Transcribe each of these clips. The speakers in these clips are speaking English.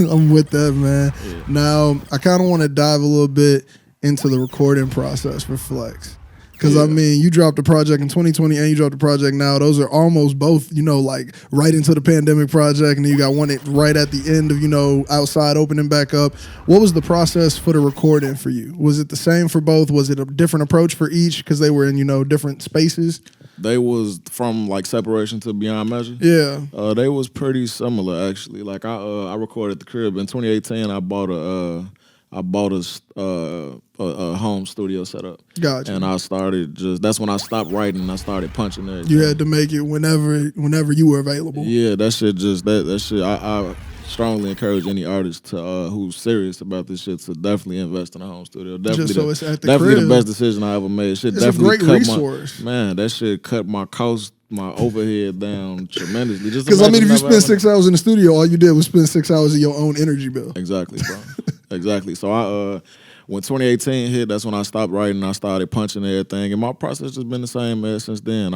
I'm with that, man. Yeah. Now, I kind of want to dive a little bit into the recording process for Flex. Because, I mean, you dropped a project in 2020 and you dropped a project now. Those are almost both, like right into the pandemic project. And then you got one right at the end of, outside opening back up. What was the process for the recording for you? Was it the same for both? Was it a different approach for each because they were in, different spaces? They was from like Separation to Beyond Measure. Yeah. They was pretty similar actually. Like I recorded the crib in 2018. I bought a home studio setup. Gotcha. And I started that's when I stopped writing and I started punching it. You had to make it whenever you were available. Yeah, that shit that shit I strongly encourage any artist to who's serious about this shit to definitely invest in a home studio. Definitely Just so it's at the definitely crib. The best decision I ever made. Shit It's definitely a great resource. that shit cut my cost, my overhead down tremendously. Because if you spend 6 hours in the studio, all you did was spend 6 hours of your own energy bill. Exactly, bro. Exactly. So when 2018 hit, that's when I stopped writing. I started punching everything, and my process has been the same ever since then.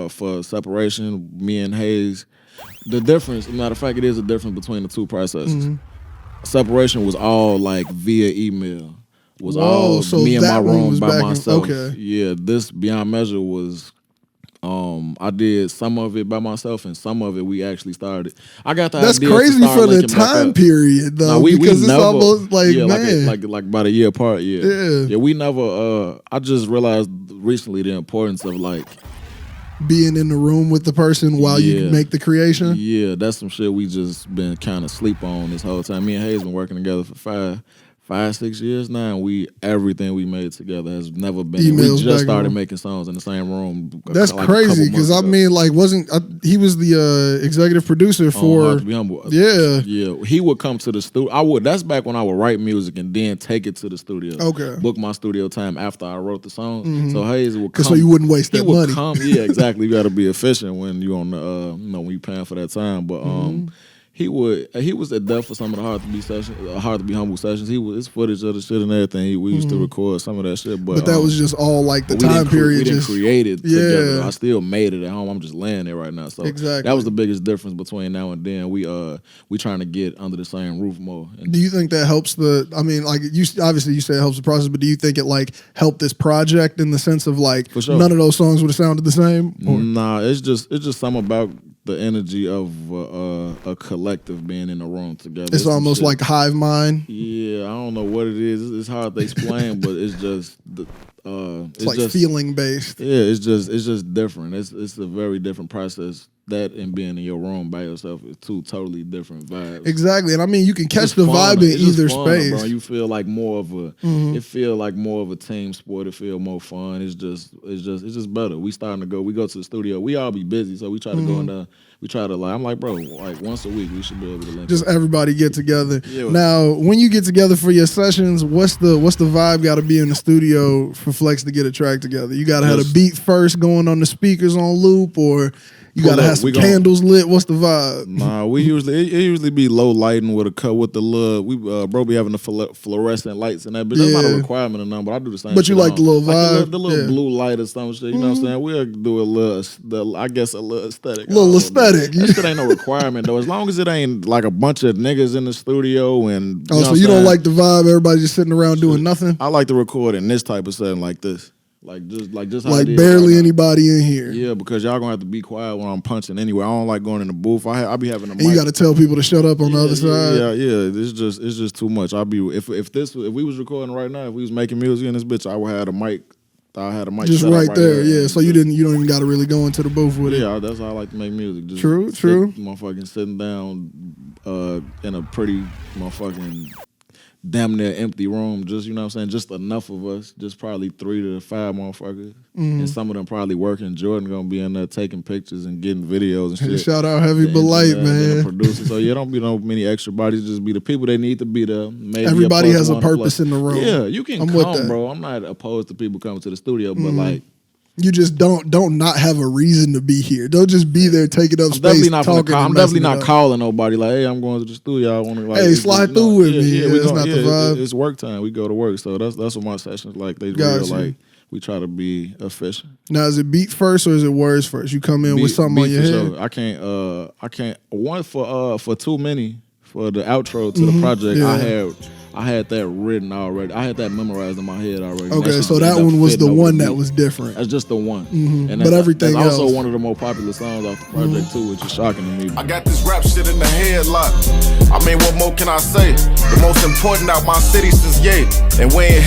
For Separation, me and Hayes, the difference. Matter of fact, it is a difference between the two processes. Mm-hmm. Separation was all like via email. Was Whoa, all so me in my room by myself. Okay. Yeah, this Beyond Measure was. I did some of it by myself, and some of it we actually started. I got the That's idea crazy to start for the linking back time up. period, though. Nah, because it's never, almost like, yeah, man, like about a year apart. Yeah. We never. I just realized recently the importance of like being in the room with the person while you make the creation. Yeah, that's some shit we just been kind of sleep on this whole time. Me and Hayes been working together for 5-6 years now, and everything we made together has never been. Emails we just started on. making songs in the same room. That's like crazy because he was the executive producer for Hard to Be Humble. Yeah. He would come to the studio. That's back when I would write music and then take it to the studio. Okay. Book my studio time after I wrote the song. Mm-hmm. So Hayes would come. So you wouldn't waste that money. Yeah, exactly. You got to be efficient when you on the when you paying for that time. But he was at death for some of the Hard to Be Humble sessions. His footage of the shit and everything. We used to record some of that shit, but that was just all like the time period. We didn't create it together. I still made it at home. I'm just laying there right now. So exactly. That was the biggest difference between now and then. We trying to get under the same roof more. Do you think that helps you say it helps the process, but do you think it like helped this project in the sense of like sure. None of those songs would have sounded the same? Or? Nah, it's just something about the energy of a collective being in a room together. It's almost like hive mind. Yeah, I don't know what it is. It's hard to explain, but it's just it's like just feeling based. Yeah, it's just different. It's a very different process. That and being in your room by yourself is two totally different vibes. Exactly, and I mean you can catch the vibe in either space. Bro. You feel like more of a. It feel like more of a team sport. It feel more fun. It's just better. We go to the studio. We all be busy, so we try to go in there. We try to I'm like, bro, like once a week we should be able to link just up. Everybody get together. Yeah. Now, when you get together for your sessions, what's the vibe got to be in the studio for Flex to get a track together? You got to have a beat first going on the speakers on loop, or you gotta have some candles lit. What's the vibe? Nah, it usually be low lighting with the little. Bro be having the fluorescent lights and that. But that's not a requirement or nothing. But I do the same. But you like the little vibe, like the little blue light or some shit. You know what I'm saying? We'll do a little aesthetic. Little aesthetic. That shit ain't no requirement though. As long as it ain't like a bunch of niggas in the studio and. So you don't like the vibe? Everybody just sitting around doing nothing. I like to record in this type of setting like this. Like just how like it is barely right anybody in here. Yeah, because y'all gonna have to be quiet when I'm punching anyway. I don't like going in the booth. I be having a mic. And you got to tell people to shut up on the other side. Yeah. It's just too much. If we was recording right now, if we was making music in this bitch, I would have a mic. I had a mic just set right up there. Yeah. So you don't even got to really go into the booth with it. Yeah, that's how I like to make music. Just true. Motherfucking sitting down in a pretty motherfucking damn near empty room, just, you know what I'm saying, just enough of us, just probably 3 to 5 motherfuckers, and some of them probably working. Jordan gonna be in there taking pictures and getting videos and shit. Shout out Heavy But Light, man. Producer. So don't be no many extra bodies, just be the people they need to be there. Maybe everybody has a purpose in the room. Yeah, you can come, bro. I'm not opposed to people coming to the studio, but like, you just don't not have a reason to be here. Don't just be there taking up space. I'm definitely not calling nobody like, hey, I'm going to the studio. I want to hey, slide through with me. Yeah, that's not the vibe. It's work time. We go to work, so that's what my sessions like. They real like we try to be efficient. Now, is it beat first or is it words first? You come in with something on your head. Sure. I can't. One for too many. for the outro to the project, Yeah. I had that written already. I had that memorized in my head already. Okay, so that one was the one that was different. That's just the one. Mm-hmm. And But everything that's else. also one of the more popular songs off the project too, which is shocking to me. I got this rap shit in the headlock. I mean, what more can I say? The most important out my city since Ye. And we ain't